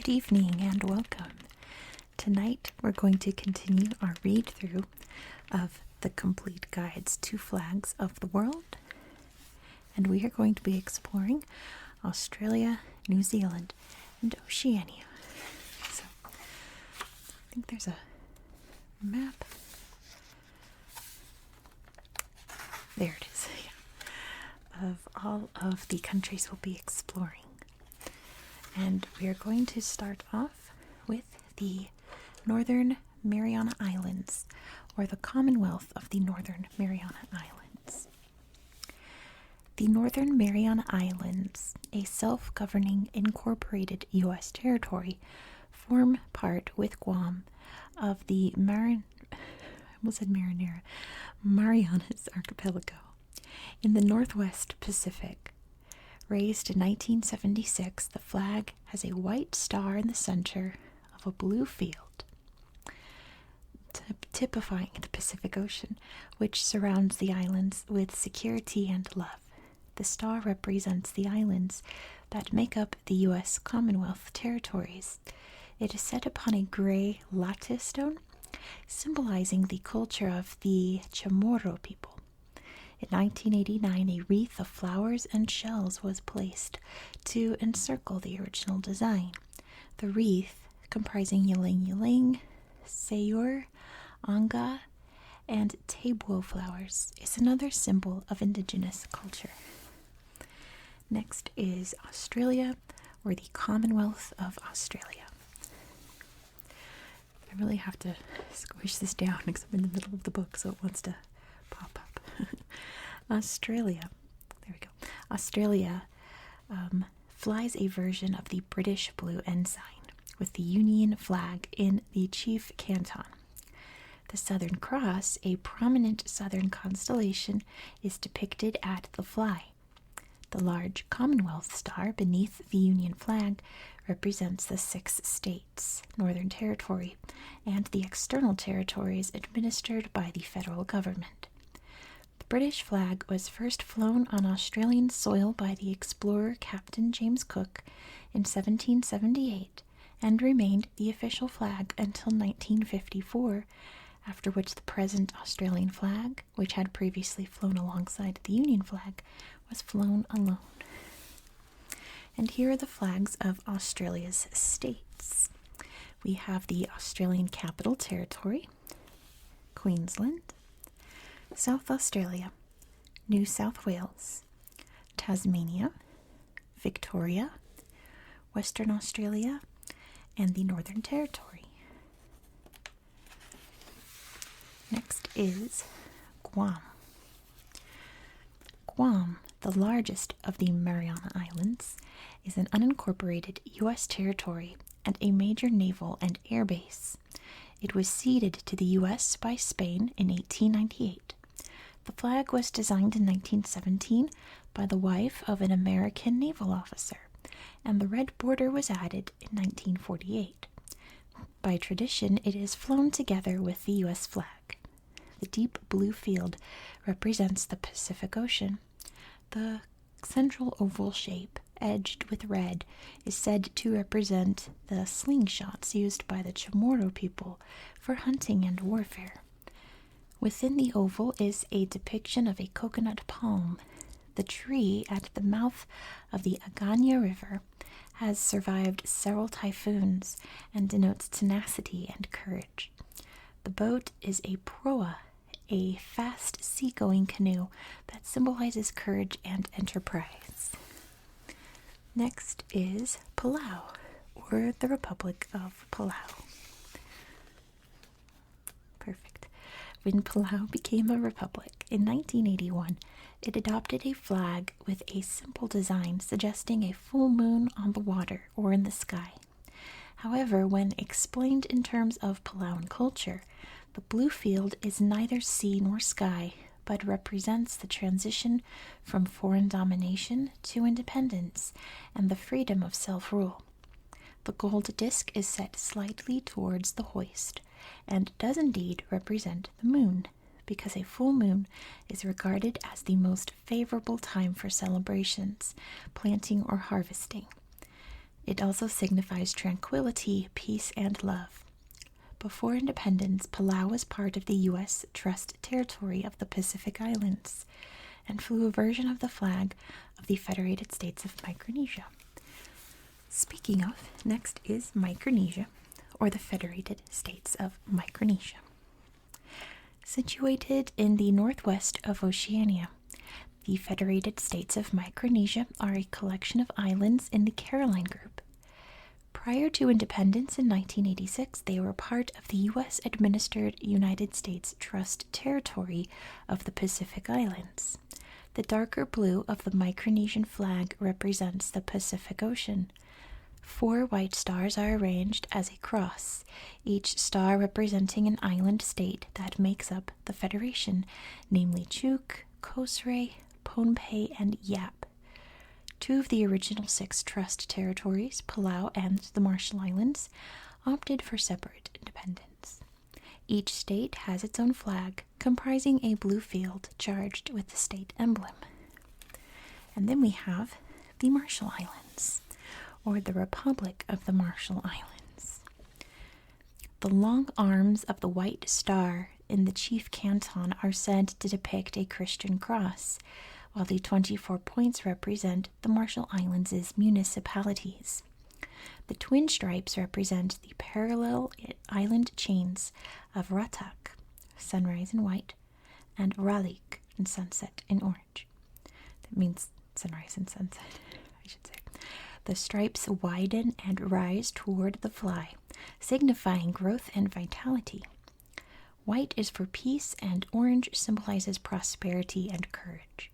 evening and welcome. Tonight we're going to continue our read through of the complete guides to flags of the world, and we are going to be exploring Australia, New Zealand, and Oceania. So I think there's a map. There it is, yeah, of all of the countries we'll be exploring. And we are going to start off with the Northern Mariana Islands, or the Commonwealth of the Northern Mariana Islands. The Northern Mariana Islands, a self-governing incorporated U.S. territory, form part with Guam of the Marianas Archipelago in the Northwest Pacific. Raised in 1976, the flag has a white star in the center of a blue field, typifying the Pacific Ocean, which surrounds the islands with security and love. The star represents the islands that make up the U.S. Commonwealth territories. It is set upon a gray lattice stone, symbolizing the culture of the Chamorro people. In 1989, a wreath of flowers and shells was placed to encircle the original design. The wreath, comprising ylang ylang, sayur, anga, and tebwo flowers, is another symbol of indigenous culture. Next is Australia, or the Commonwealth of Australia. I really have to squish this down because I'm in the middle of the book, so it wants to pop up. Australia. There we go. Australia flies a version of the British blue ensign with the Union flag in the chief canton. The Southern Cross, a prominent southern constellation, is depicted at the fly. The large Commonwealth star beneath the Union flag represents the 6 states, Northern Territory, and the external territories administered by the federal government. The British flag was first flown on Australian soil by the explorer Captain James Cook in 1778 and remained the official flag until 1954, after which the present Australian flag, which had previously flown alongside the Union flag, was flown alone. And here are the flags of Australia's states. We have the Australian Capital Territory, Queensland, South Australia, New South Wales, Tasmania, Victoria, Western Australia, and the Northern Territory. Next is Guam. Guam, the largest of the Mariana Islands, is an unincorporated U.S. territory and a major naval and air base. It was ceded to the U.S. by Spain in 1898. The flag was designed in 1917 by the wife of an American naval officer, and the red border was added in 1948. By tradition, it is flown together with the U.S. flag. The deep blue field represents the Pacific Ocean. The central oval shape, edged with red, is said to represent the slingshots used by the Chamorro people for hunting and warfare. Within the oval is a depiction of a coconut palm. The tree at the mouth of the Aganya River has survived several typhoons and denotes tenacity and courage. The boat is a proa, a fast seagoing canoe that symbolizes courage and enterprise. Next is Palau, or the Republic of Palau. Perfect. When Palau became a republic in 1981, it adopted a flag with a simple design suggesting a full moon on the water or in the sky. However, when explained in terms of Palauan culture, the blue field is neither sea nor sky, but represents the transition from foreign domination to independence and the freedom of self-rule. The gold disc is set slightly towards the hoist, and does indeed represent the moon, because a full moon is regarded as the most favorable time for celebrations, planting, or harvesting. It also signifies tranquility, peace, and love. Before independence, Palau was part of the U.S. Trust Territory of the Pacific Islands and flew a version of the flag of the Federated States of Micronesia. Speaking of, next is Micronesia, or the Federated States of Micronesia. Situated in the northwest of Oceania, the Federated States of Micronesia are a collection of islands in the Caroline Group. Prior to independence in 1986, they were part of the U.S.-administered United States Trust Territory of the Pacific Islands. The darker blue of the Micronesian flag represents the Pacific Ocean. 4 white stars are arranged as a cross, each star representing an island state that makes up the federation, namely Chuuk, Kosrae, Pohnpei, and Yap. 2 of the original 6 trust territories, Palau and the Marshall Islands, opted for separate independence. Each state has its own flag, comprising a blue field charged with the state emblem. And then we have the Marshall Islands, or the Republic of the Marshall Islands. The long arms of the white star in the chief canton are said to depict a Christian cross, while the 24 points represent the Marshall Islands' municipalities. The twin stripes represent the parallel island chains of Ratak, sunrise in white, and Ralik, in sunset in orange. That means sunrise and sunset, I should say. The stripes widen and rise toward the fly, signifying growth and vitality. White is for peace, and orange symbolizes prosperity and courage.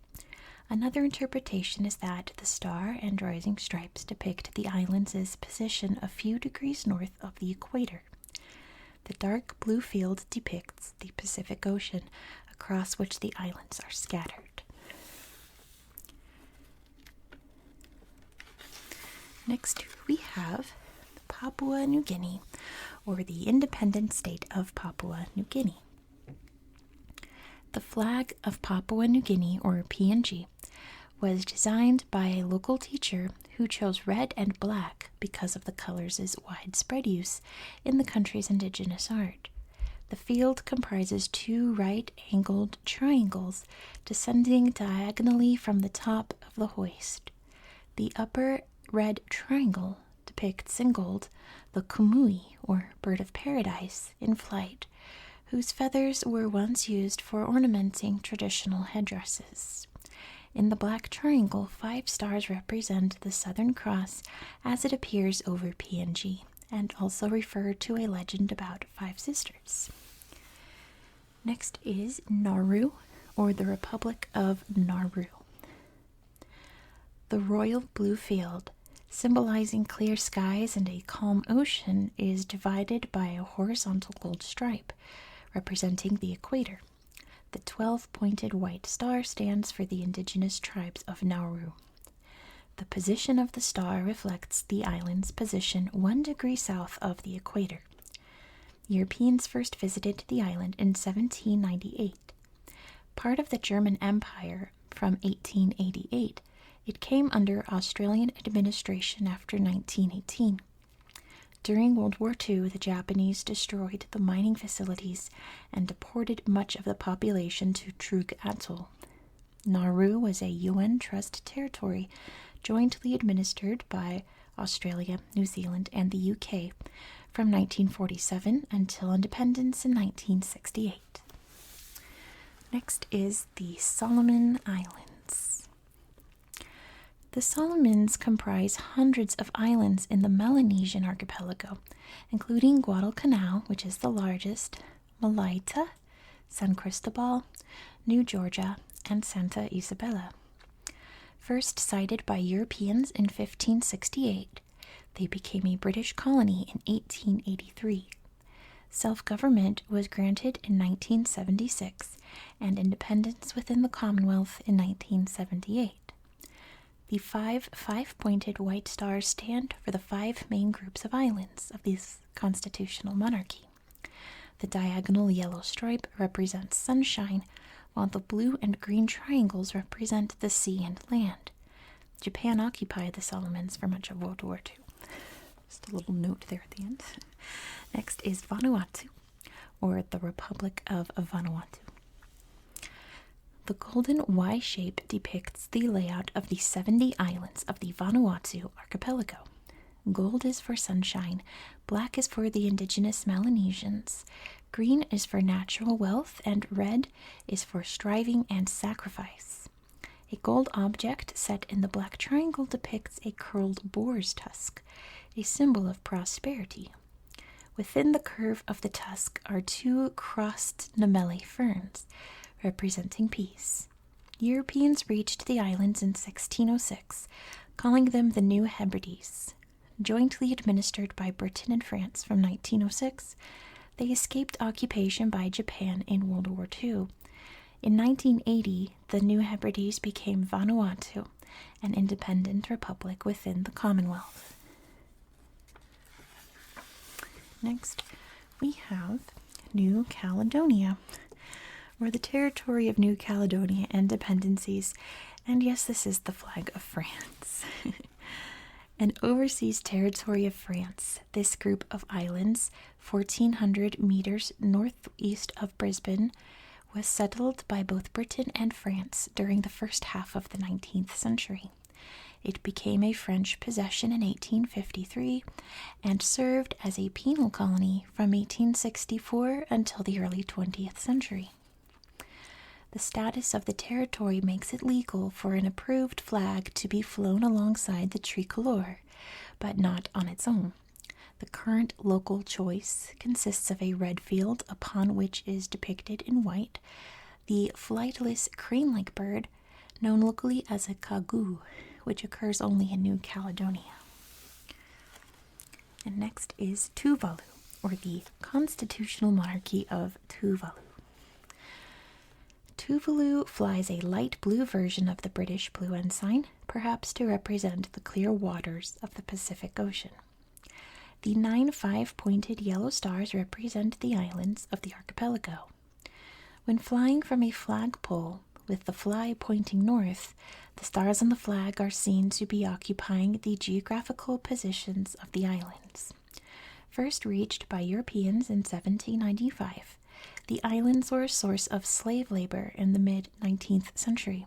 Another interpretation is that the star and rising stripes depict the islands' position a few degrees north of the equator. The dark blue field depicts the Pacific Ocean, across which the islands are scattered. Next, we have Papua New Guinea, or the independent state of Papua New Guinea. The flag of Papua New Guinea, or PNG, was designed by a local teacher who chose red and black because of the colors' widespread use in the country's indigenous art. The field comprises 2 right-angled triangles descending diagonally from the top of the hoist. The upper red triangle depicts in gold the kumui, or bird of paradise, in flight, whose feathers were once used for ornamenting traditional headdresses. In the black triangle, 5 stars represent the Southern Cross as it appears over PNG, and also refer to a legend about 5 sisters. Next is Nauru, or the Republic of Nauru. The royal blue field, symbolizing clear skies and a calm ocean, is divided by a horizontal gold stripe, representing the equator. The 12-pointed white star stands for the indigenous tribes of Nauru. The position of the star reflects the island's position 1 degree south of the equator. Europeans first visited the island in 1798. Part of the German Empire from 1888, it came under Australian administration after 1918. During World War II, the Japanese destroyed the mining facilities and deported much of the population to Truk Atoll. Nauru was a UN Trust territory jointly administered by Australia, New Zealand, and the UK from 1947 until independence in 1968. Next is the Solomon Islands. The Solomons comprise hundreds of islands in the Melanesian archipelago, including Guadalcanal, which is the largest, Malaita, San Cristobal, New Georgia, and Santa Isabella. First sighted by Europeans in 1568, they became a British colony in 1883. Self-government was granted in 1976, and independence within the Commonwealth in 1978. The 5 five-pointed white stars stand for the 5 main groups of islands of this constitutional monarchy. The diagonal yellow stripe represents sunshine, while the blue and green triangles represent the sea and land. Japan occupied the Solomons for much of World War II. Just a little note there at the end. Next is Vanuatu, or the Republic of Vanuatu. The golden Y shape depicts the layout of the 70 islands of the Vanuatu archipelago. Gold is for sunshine, black is for the indigenous Melanesians, green is for natural wealth, and red is for striving and sacrifice. A gold object set in the black triangle depicts a curled boar's tusk, a symbol of prosperity. Within the curve of the tusk are two crossed namele ferns, representing peace. Europeans reached the islands in 1606, calling them the New Hebrides. Jointly administered by Britain and France from 1906, they escaped occupation by Japan in World War II. In 1980, the New Hebrides became Vanuatu, an independent republic within the Commonwealth. Next, we have New Caledonia, or the territory of New Caledonia and dependencies. And yes, this is the flag of France. An overseas territory of France, this group of islands, 1,400 meters northeast of Brisbane, was settled by both Britain and France during the first half of the 19th century. It became a French possession in 1853 and served as a penal colony from 1864 until the early 20th century. The status of the territory makes it legal for an approved flag to be flown alongside the tricolor, but not on its own. The current local choice consists of a red field upon which is depicted in white the flightless crane-like bird known locally as a kagu, which occurs only in New Caledonia. And next is Tuvalu, or the constitutional monarchy of Tuvalu. Tuvalu flies a light blue version of the British blue ensign, perhaps to represent the clear waters of the Pacific Ocean. The 9 5-pointed yellow stars represent the islands of the archipelago. When flying from a flagpole with the fly pointing north, the stars on the flag are seen to be occupying the geographical positions of the islands. First reached by Europeans in 1795, the islands were a source of slave labor in the mid-19th century.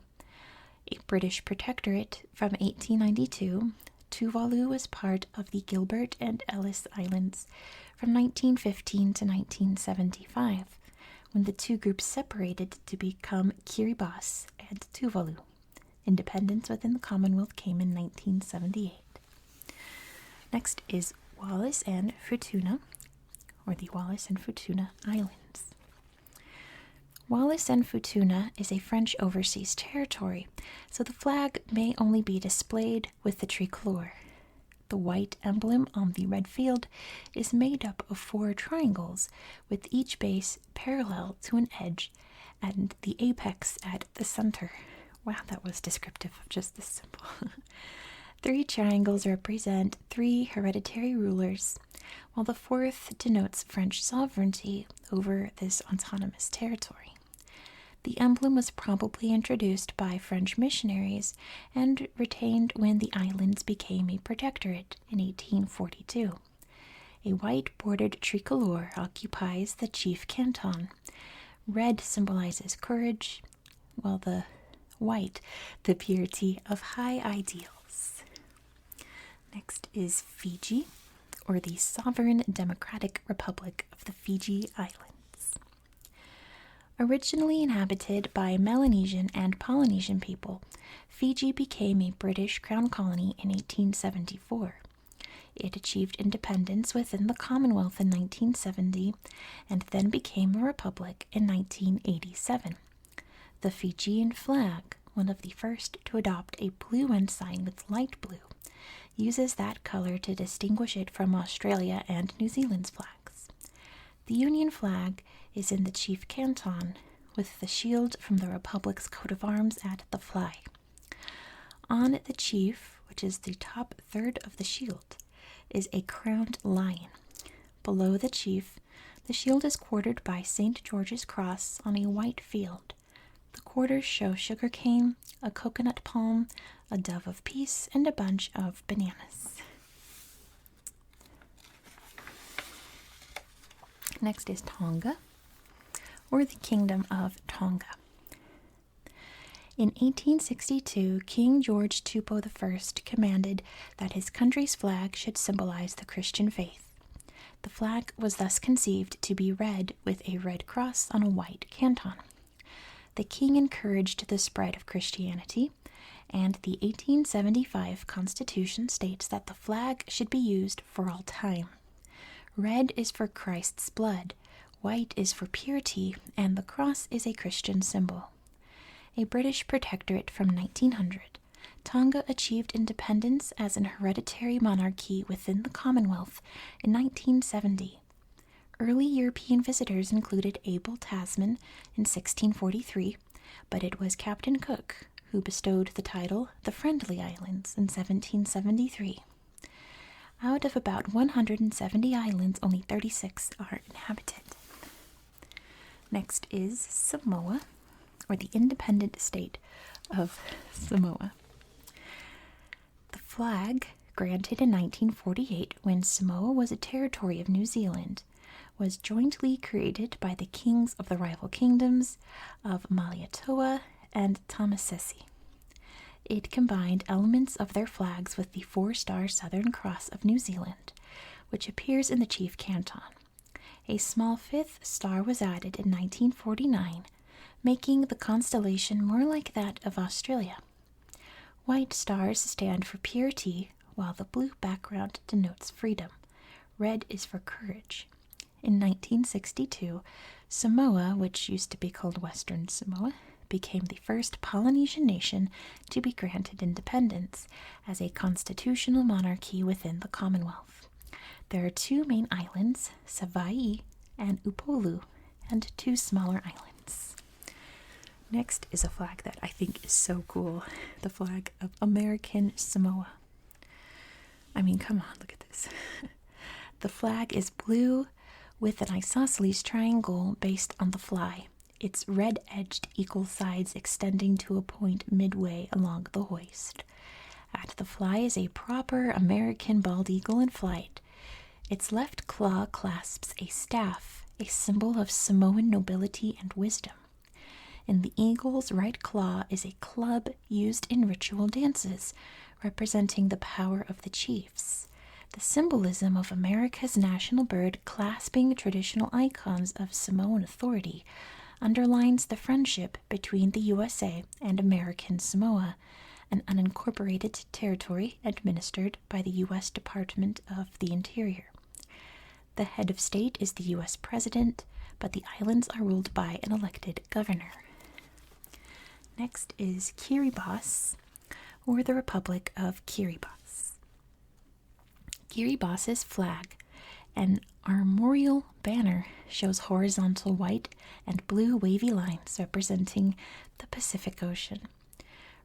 A British protectorate from 1892, Tuvalu was part of the Gilbert and Ellice Islands from 1915 to 1975, when the two groups separated to become Kiribati and Tuvalu. Independence within the Commonwealth came in 1978. Next is Wallis and Futuna, or the Wallis and Futuna Islands. Wallis and Futuna is a French overseas territory, so the flag may only be displayed with the tricolor. The white emblem on the red field is made up of 4 triangles, with each base parallel to an edge and the apex at the center. Wow, that was descriptive of just this symbol. 3 triangles represent 3 hereditary rulers, while the 4th denotes French sovereignty over this autonomous territory. The emblem was probably introduced by French missionaries and retained when the islands became a protectorate in 1842. A white-bordered tricolor occupies the chief canton. Red symbolizes courage, while the white, the purity of high ideals. Next is Fiji, or the Sovereign Democratic Republic of the Fiji Islands. Originally inhabited by Melanesian and Polynesian people, Fiji became a British crown colony in 1874. It achieved independence within the Commonwealth in 1970 and then became a republic in 1987. The Fijian flag, one of the first to adopt a blue ensign with light blue, uses that color to distinguish it from Australia and New Zealand's flags. The Union flag is in the chief canton, with the shield from the Republic's coat of arms at the fly. On the chief, which is the top third of the shield, is a crowned lion. Below the chief, the shield is quartered by St. George's Cross on a white field. The quarters show sugarcane, a coconut palm, a dove of peace, and a bunch of bananas. Next is Tonga, or the Kingdom of Tonga. In 1862, King George Tupou I commanded that his country's flag should symbolize the Christian faith. The flag was thus conceived to be red with a red cross on a white canton. The king encouraged the spread of Christianity, and the 1875 Constitution states that the flag should be used for all time. Red is for Christ's blood, white is for purity, and the cross is a Christian symbol. A British protectorate from 1900, Tonga achieved independence as an hereditary monarchy within the Commonwealth in 1970. Early European visitors included Abel Tasman in 1643, but it was Captain Cook who bestowed the title the Friendly Islands in 1773. Out of about 170 islands, only 36 are inhabited. Next is Samoa, or the independent state of Samoa. The flag, granted in 1948 when Samoa was a territory of New Zealand, was jointly created by the kings of the rival kingdoms of Malietoa and Tamasese. It combined elements of their flags with the 4-star Southern Cross of New Zealand, which appears in the chief canton. A small 5th star was added in 1949, making the constellation more like that of Australia. White stars stand for purity, while the blue background denotes freedom. Red is for courage. In 1962, Samoa, which used to be called Western Samoa, became the first Polynesian nation to be granted independence as a constitutional monarchy within the Commonwealth. There are 2 main islands, Savaii and Upolu, and 2 smaller islands. Next is a flag that I think is so cool, the flag of American Samoa. I mean, come on, look at this. The flag is blue with an isosceles triangle based on the fly. Its red-edged equal sides extending to a point midway along the hoist. At the fly is a proper American bald eagle in flight. Its left claw clasps a staff, a symbol of Samoan nobility and wisdom. In the eagle's right claw is a club used in ritual dances, representing the power of the chiefs. The symbolism of America's national bird clasping traditional icons of Samoan authority underlines the friendship between the USA and American Samoa, an unincorporated territory administered by the U.S. Department of the Interior. The head of state is the U.S. President, but the islands are ruled by an elected governor. Next is Kiribati, or the Republic of Kiribati. Kiribati's flag, an armorial banner, shows horizontal white and blue wavy lines representing the Pacific Ocean.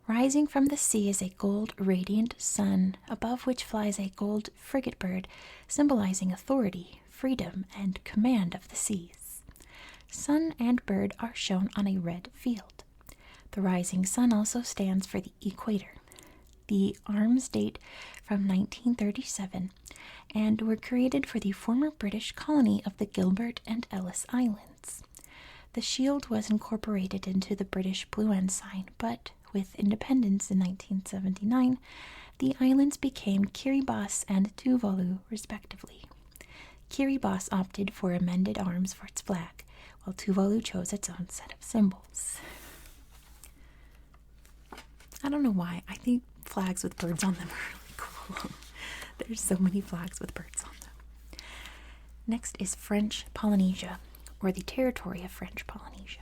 Rising from the sea is a gold radiant sun, above which flies a gold frigate bird, symbolizing authority, freedom, and command of the seas. Sun and bird are shown on a red field. The rising sun also stands for the equator. The arms date from 1937 and were created for the former British colony of the Gilbert and Ellice Islands. The shield was incorporated into the British blue ensign, but with independence in 1979, the islands became Kiribati and Tuvalu, respectively. Kiribati opted for amended arms for its flag, while Tuvalu chose its own set of symbols. I don't know why. I think flags with birds on them are really cool. There's so many flags with birds on them. Next is French Polynesia, or the territory of French Polynesia.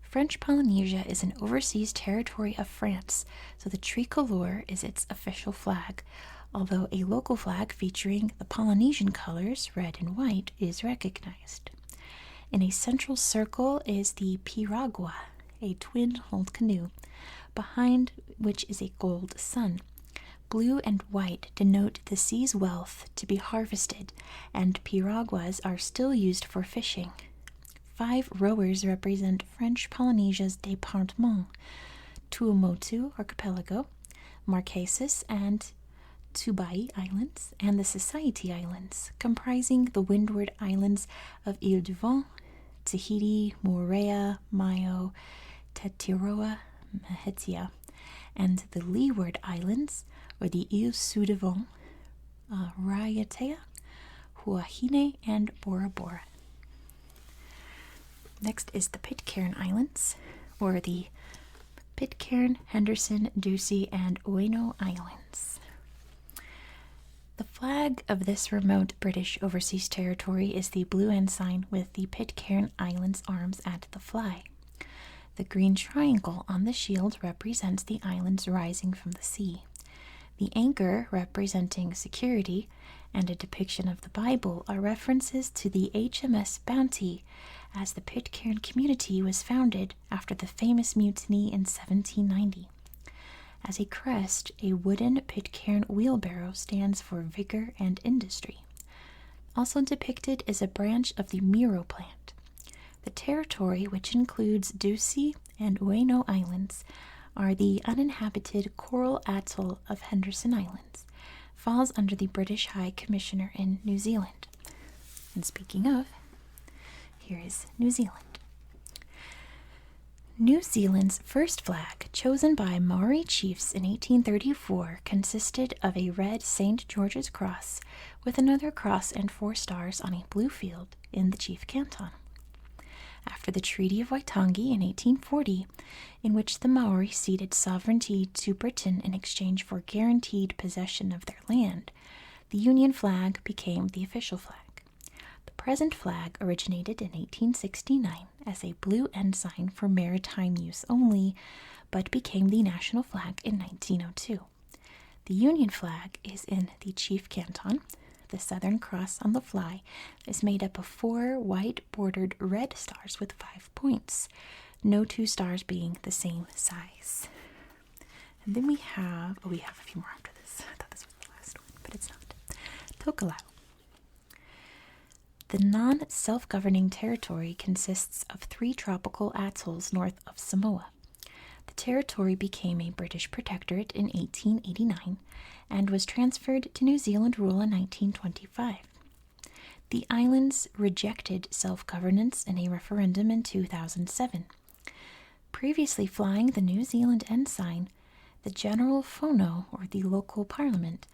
French Polynesia is an overseas territory of France, so the tricolore is its official flag, although a local flag featuring the Polynesian colors, red and white, is recognized. In a central circle is the piragua, a twin-hulled canoe, behind which is a gold sun. Blue and white denote the sea's wealth to be harvested, and piraguas are still used for fishing. 5 rowers represent French Polynesia's département, Tuamotu Archipelago, Marquesas, and Tubai Islands and the Society Islands, comprising the windward islands of Ile du Vent, Tahiti, Moorea, Maio, Tetiaroa, Mahetia, and the leeward islands, or the Ile Sud du Vent, Raiatea, Huahine, and Bora Bora. Next is the Pitcairn Islands, or the Pitcairn, Henderson, Ducie, and Ueno Islands. The flag of this remote British overseas territory is the blue ensign with the Pitcairn Islands arms at the fly. The green triangle on the shield represents the islands rising from the sea. The anchor, representing security, and a depiction of the Bible are references to the HMS Bounty, as the Pitcairn community was founded after the famous mutiny in 1790. As a crest, a wooden Pitcairn wheelbarrow stands for vigor and industry. Also depicted is a branch of the Miro plant. The territory, which includes Ducie and Ueno Islands, are the uninhabited coral atoll of Henderson Islands, falls under the British High Commissioner in New Zealand. And speaking of, here is New Zealand. New Zealand's first flag, chosen by Maori chiefs in 1834, consisted of a red St. George's cross with another cross and 4 stars on a blue field in the chief canton. After the Treaty of Waitangi in 1840, in which the Maori ceded sovereignty to Britain in exchange for guaranteed possession of their land, the Union flag became the official flag. The present flag originated in 1869 as a blue ensign for maritime use only, but became the national flag in 1902. The Union flag is in the chief canton. The Southern Cross on the fly is made up of 4 white-bordered red stars with 5 points, no 2 stars being the same size. And then we have a few more after this. I thought this was the last one, but it's not. Tokelau. The non-self-governing territory consists of 3 tropical atolls north of Samoa. The territory became a British protectorate in 1889 and was transferred to New Zealand rule in 1925. The islands rejected self-governance in a referendum in 2007. Previously flying the New Zealand ensign, the General Fono, or the local parliament,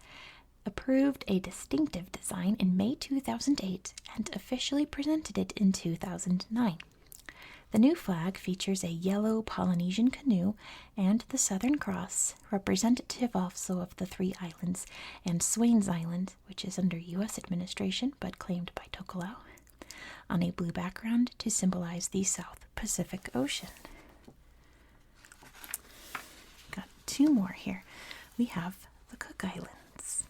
approved a distinctive design in May 2008 and officially presented it in 2009. The new flag features a yellow Polynesian canoe and the Southern Cross, representative also of the 3 islands, and Swains Island, which is under U.S. administration but claimed by Tokelau, on a blue background to symbolize the South Pacific Ocean. Got 2 more here. We have the Cook Islands.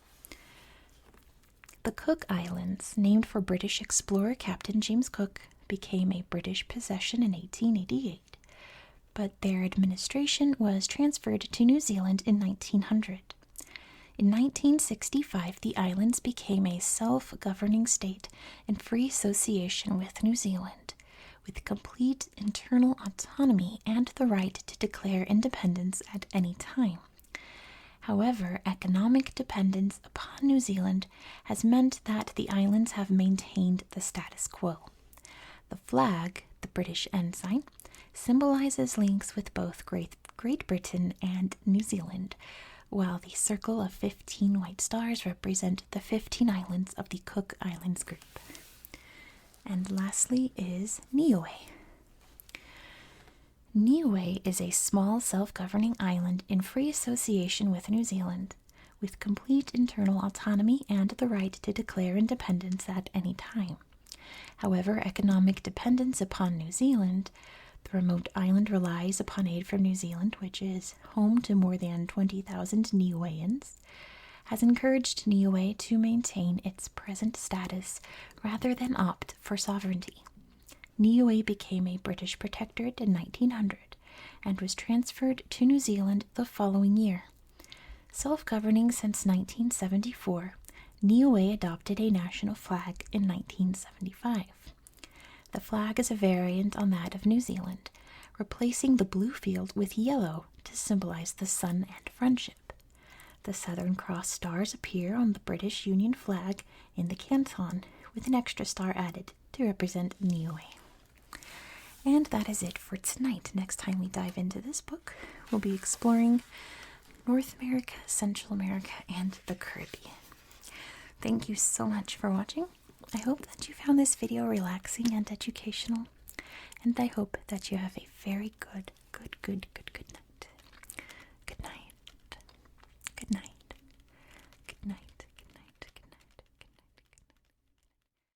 The Cook Islands, named for British explorer Captain James Cook, became a British possession in 1888, but their administration was transferred to New Zealand in 1900. In 1965, the islands became a self-governing state in free association with New Zealand, with complete internal autonomy and the right to declare independence at any time. However, economic dependence upon New Zealand has meant that the islands have maintained the status quo. The flag, the British ensign, symbolizes links with both Great Britain and New Zealand, while the circle of 15 white stars represent the 15 islands of the Cook Islands group. And lastly is Niue. Niue is a small self-governing island in free association with New Zealand, with complete internal autonomy and the right to declare independence at any time. However, economic dependence upon New Zealand, the remote island relies upon aid from New Zealand, which is home to more than 20,000 Niueans, has encouraged Niue to maintain its present status rather than opt for sovereignty. Niue became a British protectorate in 1900 and was transferred to New Zealand the following year. Self-governing since 1974, Niue adopted a national flag in 1975. The flag is a variant on that of New Zealand, replacing the blue field with yellow to symbolize the sun and friendship. The Southern Cross stars appear on the British Union flag in the canton, with an extra star added to represent Niue. And that is it for tonight. Next time we dive into this book, we'll be exploring North America, Central America, and the Caribbean. Thank you so much for watching. I hope that you found this video relaxing and educational, and I hope that you have a very good